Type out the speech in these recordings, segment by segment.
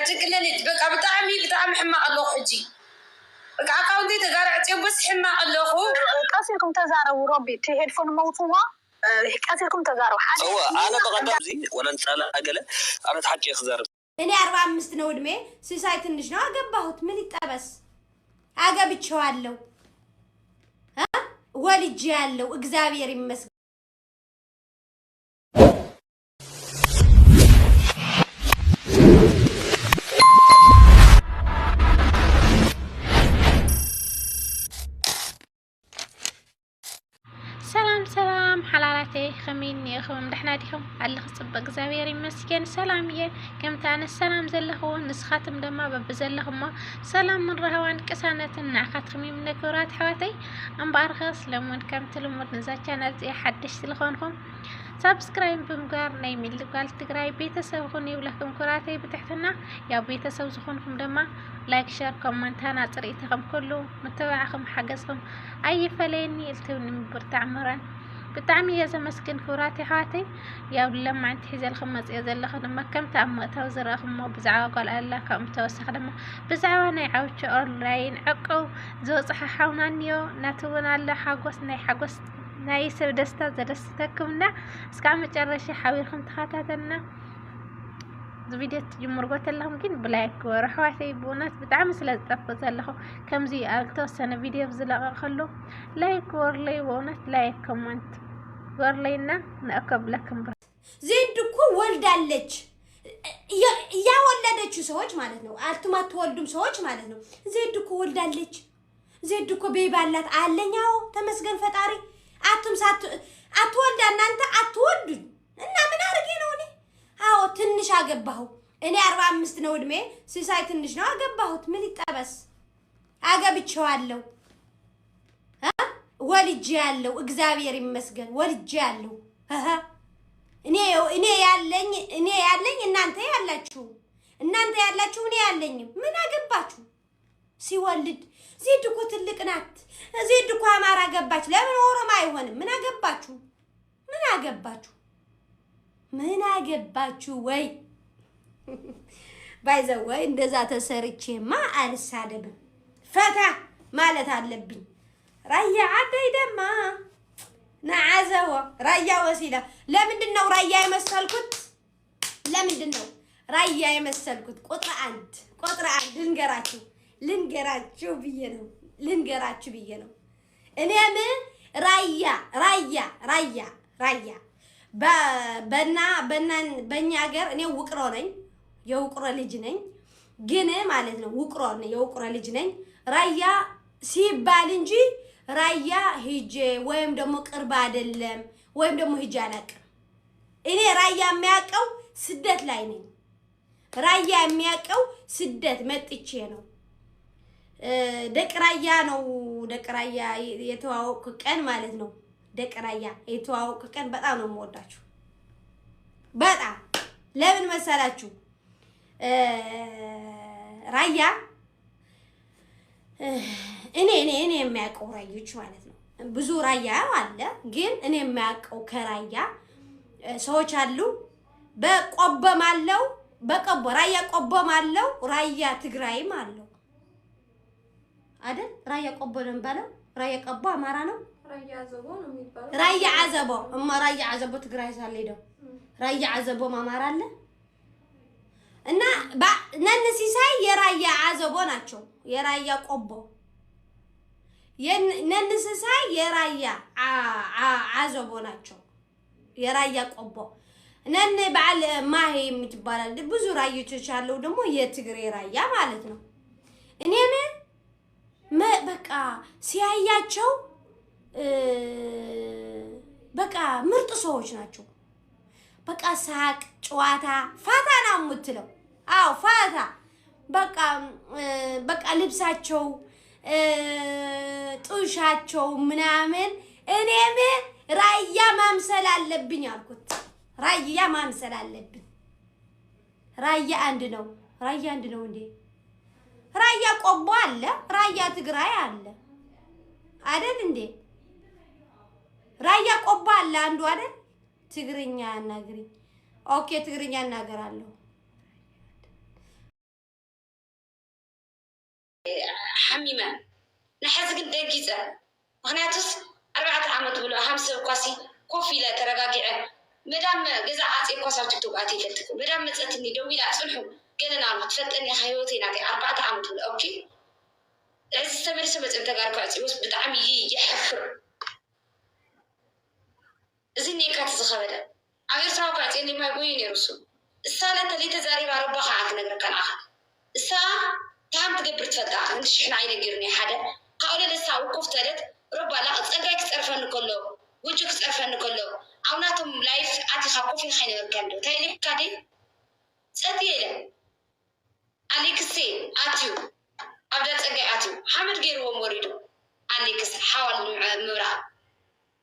كتكللت بقى بطعم حما الله حجي بقى اكاونتي تقارعتي بس حما الله قاسلكم تزاروا ربي تهدفون موضوع قاسلكم تزاروا حاجه هو انا بقدم زي ولا نسال اجله انا تحكي خزار እኔ 45 ነው እድሜ ሲሳይ ትንሽ ነው አገባሁት ምን ይጣበስ አገብቼዋለሁ ወልጄ ያለው እግዚአብሔር ይመስገን سلام حلالاتي خمين يخون دحنا ديهم على خصبك زاويري مسكين سلامية كم تانا السلام زلخو نسخاتم دما ببزلخم سلام من رهوان كسانة نعخات خمين من كورات حواتي ام بارخص لمن كم تلمود نزا channel زي حدش تلخونكم سبسكرايب بمقار نايمين لقال تقراي بيتسوخوني ولكم كوراتي بتحتنا يا بيتسو زخونكم دما لايك شير كومنت هنا طريقتكم كله متابعكم حقصكم اي فليني التوني برتعمران بتعمي يا زمسكن كوراتي حاتي يا لما انت حزل خمس يا زل خدمه كم تأمتها وزراهم ما بزعوا قال الله كم توسخ دمه بزعوا انا عاوش اونلاين عقو زو صححونا نيو ناتونا الله حقوس ناي حقوس ناي سب دستا زدستكمنا اسكا مጨረሻ حاولكم تخاتاتنا فيديو تجمر قلت لهم كين بلايك ورحواتي بونات بتعمل سلازطفت لهم كم زي التوسنا فيديو بزلق خلو لايك ورلي بونات لايك كومنت ورلينا نأكب لكم زيد እኮ ወልዳለች ያወለደችው ሰዎች ማለት ነው አልተማት ወልዱም ሰዎች ማለት ነው زيد እኮ ወልዳለች زيد እኮ ቤባላት አለኛው ተመስገን ፈጣሪ አትምሳት አትወልዳ እናንተ አትወልዱ እና ምን አርጌ ነው እኔ አዎ ትንሽ አገባሁ እኔ 45 ነው እድሜ ሲሳይ ትንሽ ነው አገባሁት ምን ይጣበስ አገብቼዋለሁ ወልጄ ያለው እግዚአብሔር ይመስገን ወልጄ ያለው እኔ ያለኝ እናንተ ያላችሁ እኔ ያለኝ ምን አገባችሁ ሲወልድ زيد እኮ ትልቅ ናት زيد እኮ አማራ ገባች ለምን ኦሮማ አይሆንም ምን አገባችሁ ወይ ባይዘው ወይ እንደዛ ተሰርቼማ አልሳደብም ፈታ ማለት አለብኝ ራያ አደይደማ ናዓዘዋ ራያ ወሲላ ለምንድነው ራያ የመሰልኩት ቁጥር አንድ ልንገራችሁ ብዬ ነው እኔም ራያ በእኛ ሀገር እኔ ውቅሮ ነኝ የውቅሮ ልጅ ነኝ ግን ማለት ነው የውቅሮ ልጅ ነኝ ራያ ሲባል እንጂ ራያ ሂጄ ወይም ደግሞ ቅርብ አይደለም ወይም ደግሞ ሂጄ አላውቅም እኔ ራያ የሚያውቀው ስደት ላይ ነኝ ራያ የሚያውቀው ስደት መጥቼ ነው ደቅራያ የተዋወቅ ቀን ማለት ነው ደቅራያ የተዋወቅ ቀን በጣም ነው የምወዳችሁ በጣም ለምን መሰላችሁ ራያ እኔ የሚያውቀው ራዮች ማለት ነው ብዙ ራያ አለ ግን እኔ የሚያውቀው ከራያ ሰዎች አሉ በቆበም አለው በቆቦ ራያ ቆቦም አለው ራያ ትግራይም አለው አይደል ራያ ቆቦ ነው የሚባለው ራያ ቆቦ አማራ ነው ራያ አዘቦ ራያ አዘቦ ትግራይ ሳልሄደው ራያ አዘቦ አማራ አለ እና ነንሲሳይ የራያ አዘቦ ናቸው የራያ ቆቦ ነንሲሳይ የራያ አዘቦ ናቸው የራያ ቆቦ ነን በዓል ማሄ የምትባላል ብዙ ራዮች አለው ደግሞ የትግሬ ራያ ማለት ነው እኔም በቃ ሲያያቸው በቃ ምርጥ ሰዎች ናቸው በቃ ሳቅ ጨዋታ ፋታ ነው የምትለው አው ፋታ በቃ ልብሳቸው ጡሻቸው ምናምን እኔም ራያ ማምሰል አለብኝ አልኩት ራያ ማምሰል አለብኝ ራያ አንድ ነው እንዴ ራያ ቆቦ አለ ራያ ትግራይ አለ አይደል እንዴ ራያ ቆቦ አለ አንዱ አይደል ትግርኛ ያናግሪ ኦኬ ትግርኛ እናገራለሁ حميمة نحزق الدقيقة مغنياتوس 4 عامات بلو أهم سب قاسي كوفي لا ترقاقع مدام جزء عاتي قاسا تكتب عاتي فتكو مدام متأتني دوي لا أصلحو قلنا ما تفتني خيوتي ناقي 4 عامات بلو أوكي عز استمر سبت انت قاركو عاتي وس بتعمي يحفر زيني كات زخبدا عغير سراوكو عاتي اللي ما يقوين يرسو السالة اللي تزاري باربا خاك نقرا كان آخر الساعة تهم تقبر تفتح انت شحنا عيني قرني حدا قاولة لسا وقوف تلت ربا لا تسألك تسأرفن كله وجهك تسأرفن كله عوناتهم لايف عاتي خاقوفي خيني وركندو تايلي كادي سأتيلا عليك السين آتيو أبدا تسألك آتيو حامد غير وموريدو عليك السين حاول مرا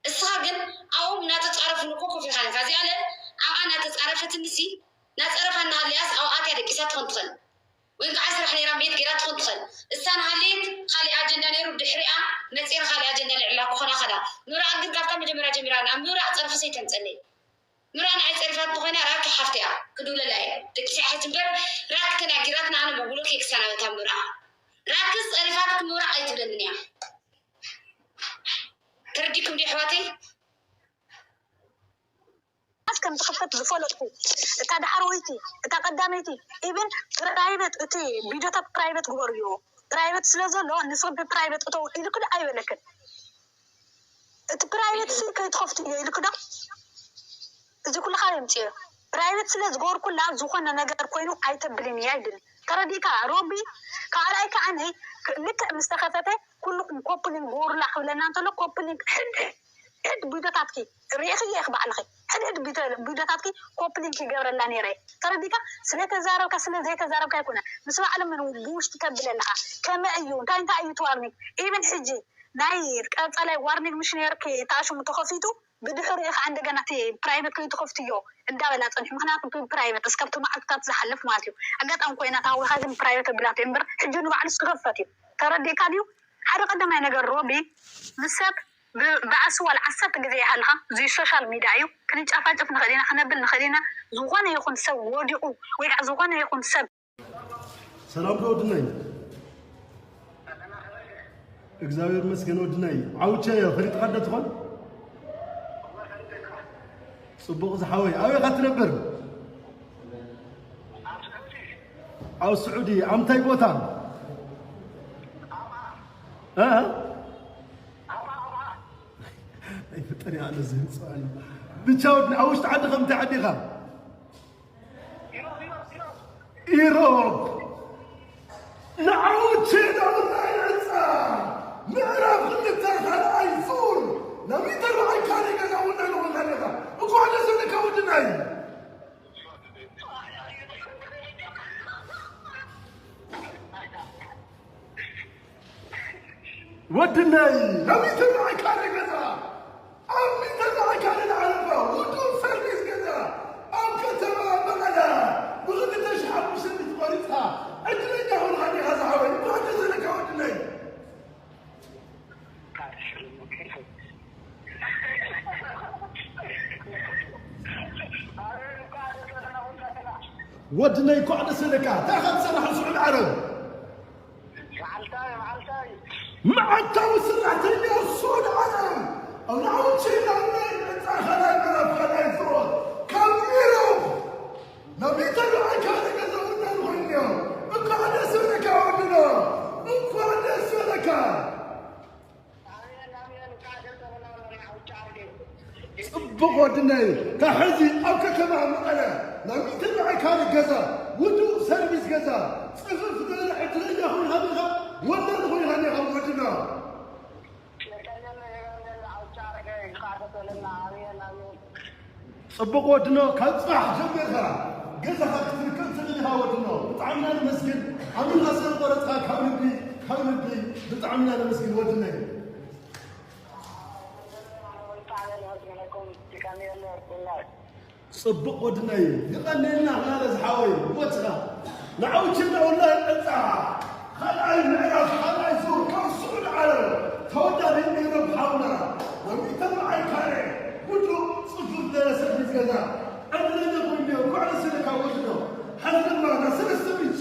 الساقن أو ناتا تعرف نكوكو في خاني فازي على أو أنا تتعرفت النسي نتعرف أنها الياس أو آتي هذا كيسات تنطخل وإنك عسر حني رميت كيرات تنطخل السنة هاليت خالي أجندة نيرو بحرقة نتصير خالي أجندة العلاقة خنا خلا نورا عندك قافتا مجمرة جميران نورا أتصرف سيتم تسألي نورا أنا عايز أعرفات تخينا راكي حفتها كدولة لاي تكسي حتنبر راك تناقيراتنا أنا بقولو كيك سنة بتنبرا راكز أعرفاتك نورا أي تبلنيا ترديكم دي حواتي كم تخفت بفولتكو تا حرويتي تا قداميتي ايفن برايفت اتي فيديو برايفت غوريو برايفت سلازلو نسو برايفت اتو الى كده ايوه لكن برايفت سي كي تخفتي الى كده اذا كل خايمتي برايفت سلاز غور كلها زخونه نجر كوينو ايتبلين يايدل ترديكا روبي كالايك عني لك مستخفته كلكم كوبلين غور لا حولنا انت لو كوبلين هاد بيداتاتكي ريخي يخبع لخي هاد بيداتاتكي كوبلين كي جبر الله نيري ترديكا سلي تزاربك سلي زي تزاربك يكون مسوا على من بوش تكبل لها كما ايون كاين تا اي توارني ايفن حجي ناير قصاله وارنيك مش نيركي تاشو متخفيتو بدحر يخ عند جناتي برايفت كي تخفتيو اندابلا صنح مخنات برايفت اسكبتو معكات زحلف مالتيو اقاطام كوينا تاوي خازم برايفت بلات امبر حجي نو بعد سكفتيو ترديكا ديو حدا قدام ينغر روبي مسب بعسوا العسات جزي هالها زي السوشيال ميديا كنت أفاجئ نخلينا حنبل نخلينا زوجنا يكون سب وديو ويقع زوجنا يكون سب سلام ودناي إخبار مسكين ودناي عاوتشة يا فريد قد تدخل صبغ زحوي أوي قد تنبر أو سعودي عم تايبوتان فتري على زين سؤال بتشاودنا أوش تعدي خم تعدي خم إيروب نعود شيء والله ينسى نعرف اللي تاخذ الايفون لم يدروا عن كان يقولون له غلغه وقعد يسلك ودناي ودناي لم يدروا عن كان كذا أم يدروا عن كان العربة ودون سيرفيس كذا أم كتبها بغلا بغدا تشحب وسنة قريتها أجل يجاهم الغني هذا حوالي وقعد يسلك ودناي ودناي قعد سلكا تاخذ سلاح سوق العرب معتاي سرعتني السوق العرب او نعود شيء لاني انت خلال خلال ثروت كاميرو نبيت له كان كذا الغنيا اقعد سلكا ودنا اقعد سلكا بغدناي تحزي او كما مقاله لم يتبع كان كذا ودو سيرفيس كذا صفف دل عتليه هذا ولا هو هذا ودنا صبغ ودنا كصح جمعها كذا تفكر تلها ودنا طعمنا المسكن عملنا سنقرتها كامل بي بطعمنا المسكن ودنا صبق ودناي يقنينا هذا زحاوي وتها نعود شنا والله القطع خلعي العراق خلعي سور كان سوق العالم تودى لي رب حولنا ويتبع كاري كله صفر لا سبب كذا انا نقول له وعلى سلك ودنا حتى ما نسل السبيل